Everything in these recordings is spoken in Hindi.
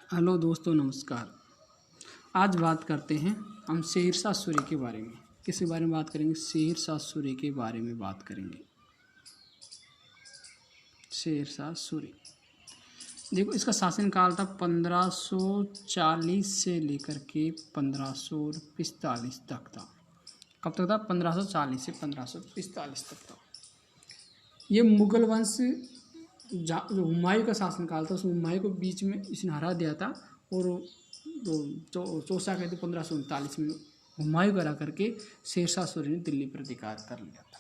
हेलो दोस्तों, नमस्कार। आज बात करते हैं हम शेरशाह सूरी के बारे में। किसके बारे में बात करेंगे? शेरशाह सूरी के बारे में बात करेंगे। शेरशाह सूरी, देखो इसका शासनकाल था 1540 से लेकर के 1545 तक था। कब तक था? 1540 से 1545 तक था। ये मुगल वंश जो हुमायूं का शासनकाल था, उस हुमायूं को बीच में इसने हरा दिया था और चौसा कहते 1539 में हुमायूं करा करके शेरशाह सूरी ने दिल्ली पर अधिकार कर लिया था।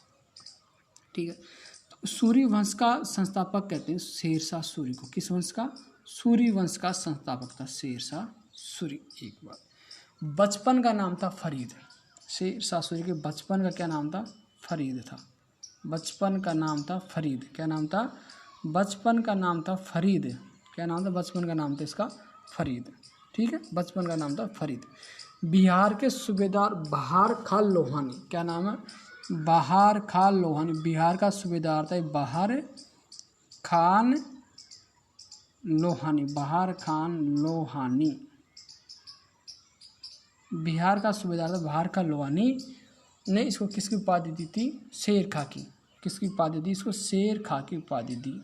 ठीक है, तो सूरी वंश का संस्थापक कहते हैं शेरशाह सूरी को। किस वंश का? सूरी वंश का संस्थापक था शेरशाह सूरी। एक बात, बचपन का नाम था फरीद। शेरशाह सूरी के बचपन का क्या नाम था? फरीद था। बचपन का नाम था फरीद। क्या नाम था? बचपन का नाम था फरीद। क्या नाम था? बचपन का नाम था इसका फरीद। ठीक है, बचपन का नाम था फरीद। बिहार के सूबेदार बहार खान लोहानी। क्या नाम है? बहार खान लोहानी। बिहार का सूबेदार था बहार खान लोहानी। बहार खान लोहानी बिहार का सूबेदार था बहार खान लोहानी ने इसको किसकी उपाधि दी थी? शेर खां की। किसकी उपाधि दी इसको? शेर खां की उपाधि दी।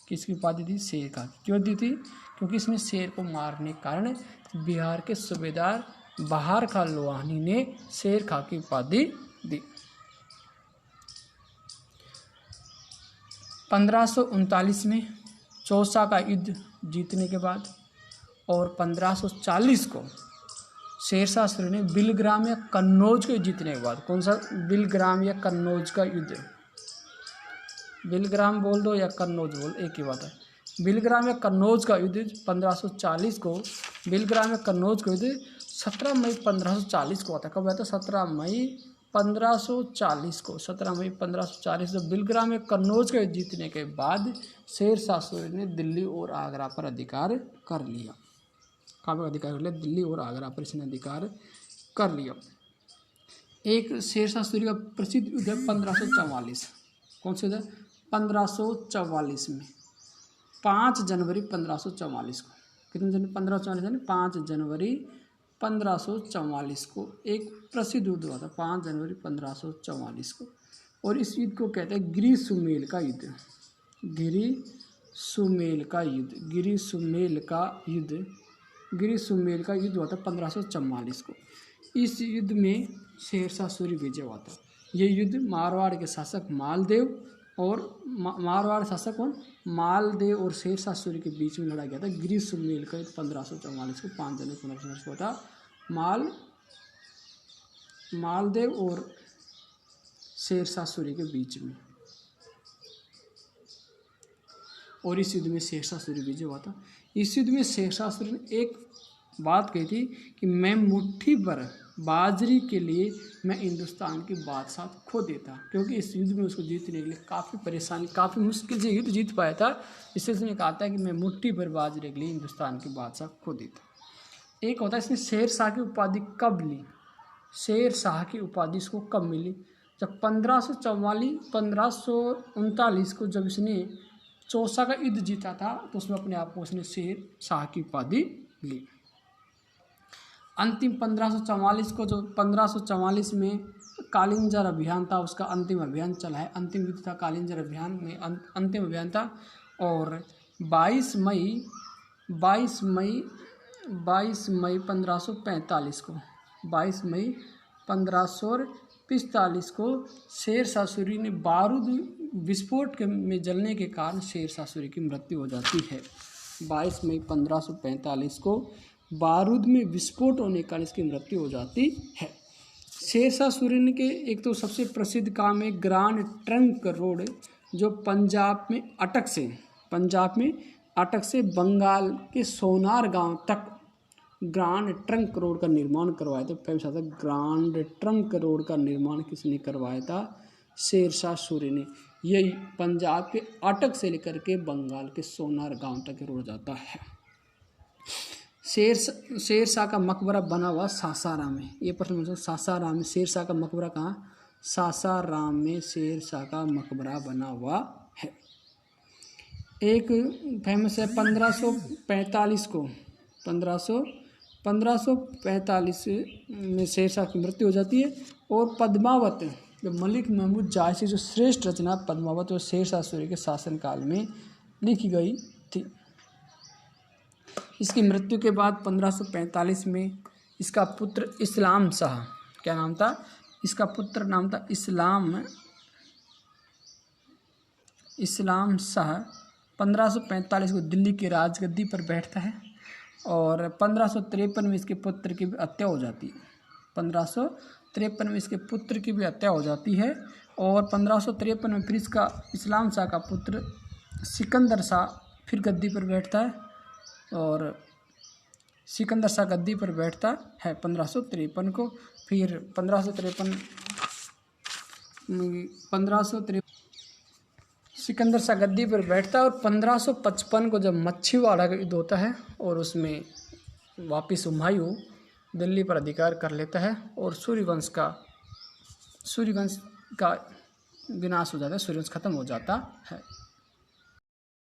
किसकी उपाधि दी? शेर खां की। क्यों दी थी? क्योंकि इसने शेर को मारने के कारण बिहार के सूबेदार बहार खान लोहानी ने शेर खां की उपाधि दी। 1539 में चौसा का युद्ध जीतने के बाद और 1540 को शेरशाह सूरी ने बिलग्राम या कन्नौज को जीतने के बाद, कौन सा? बिलग्राम या कन्नौज का युद्ध। बिलग्राम बोल दो या कन्नौज बोल, एक ही बात है। बिलग्राम या कन्नौज का युद्ध 1540 को, बिलग्राम या कन्नौज का युद्ध 17 मई 1540 को आता है। कब आता है? 17 मई 1540 को। 17 मई 1540 को बिलग्राम या कन्नौज का युद्ध जीतने के बाद शेरशाह सूरी ने दिल्ली और आगरा पर अधिकार कर लिया। कहाँ पर अधिकार कर लिया? दिल्ली और आगरा पर इसने अधिकार कर लिया। एक शेरशाह सूरी का प्रसिद्ध युद्ध है 1544। कौन सा युद्ध? 1544 में 5 जनवरी 1544 को। कितने जनवरी? 1544 5 जनवरी 1544 को एक प्रसिद्ध युद्ध हुआ था, 5 जनवरी 1544 को। और इस युद्ध को कहते हैं गिरी सुमेल का युद्ध। गिरी सुमेल का युद्ध। गिरी सुमेल का युद्ध। गिरी सुमेल का युद्ध हुआ था 1544 को। इस युद्ध में शेरशाह सूरी विजय हुआ था। ये युद्ध मारवाड़ के शासक मालदेव और मारवाड़ शासक कौन? मालदेव और शेरशाह सूरी के बीच में लड़ा गया था। गिरी सुमेल का युद्ध 1544 को 5 जनवरी 1544 को था। मालदेव और शेरशाह सूरी के बीच में, और इस युद्ध में शेरशाह सूरी विजय हुआ था। इस युद्ध में शेरशाह सूरी ने एक बात कही थी कि मैं मुट्ठी भर बाजरी के लिए मैं हिंदुस्तान की बादशाह खो देता, क्योंकि इस युद्ध में उसको जीतने के लिए काफ़ी परेशानी, काफ़ी मुश्किल से युद्ध जीत पाया था। इससे उसने कहा था कि मैं मुट्ठी भर बाजरे के लिए हिंदुस्तान की बादशाह खो देता। एक होता है इसने शेरशाह की उपाधि कब ली? शेरशाह की उपाधि इसको कब मिली? जब 1539 को जब इसने चौसा का युद्ध जीता था, तो उसमें अपने आप को उसने शेरशाह की उपाधि ली। अंतिम 1544 को, जो 1544 में कालिंजर अभियान था, उसका अंतिम अभियान चला है। अंतिम युद्ध था कालिंजर अभियान में, अंतिम अभियान था। और 22 मई 1545 को, 22 मई 1545 को शेरशाह सूरी ने बारूद विस्फोट में जलने के कारण शेरशाह सूरी की मृत्यु हो जाती है। 22 मई 1545 को बारूद में विस्फोट होने के कारण इसकी मृत्यु हो जाती है। शेरशाह सूरी के एक तो सबसे प्रसिद्ध काम है ग्रांड ट्रंक रोड, जो पंजाब में अटक से बंगाल के सोनार गांव तक ग्रांड ट्रंक रोड का निर्माण करवाया था। फेमस था ग्रांड ट्रंक रोड का निर्माण किसने करवाया था? शेरशाह सूरी ने। यही पंजाब के अटक से लेकर के बंगाल के सोनार गांव तक रोड जाता है। शेरशाह का मकबरा बना हुआ सासाराम में। ये प्रश्न सासाराम में शेरशाह का मकबरा कहाँ? सासाराम में शेरशाह का मकबरा बना हुआ है। एक फेमस है 1545 को 1545 में शेरशाह की मृत्यु हो जाती है। और पद्मावत जो मलिक महमूद जायसी जो श्रेष्ठ रचना पद्मावत वो शेरशाह सूरी के शासनकाल में लिखी गई थी। इसकी मृत्यु के बाद 1545 में इसका पुत्र इस्लाम शाह, क्या नाम था इसका पुत्र नाम था इस्लाम शाह 1545 को दिल्ली की राजगद्दी पर बैठता है और 1553 में इसके पुत्र की भी हत्या हो जाती है। 1553 में इसके पुत्र की भी हत्या हो जाती है और 1553 में फिर इसका इस्लाम शाह का पुत्र सिकंदर शाह फिर गद्दी पर बैठता है और सिकंदर शाह गद्दी पर बैठता है 1553 को। फिर 1553 सिकंदर शाह गद्दी पर बैठता है और 1555 को जब मच्छीवाड़ा का युद्ध होता है और उसमें वापिस हुमायूं दिल्ली पर अधिकार कर लेता है और सूर्यवंश का विनाश हो जाता है, सूर्यवंश खत्म हो जाता है।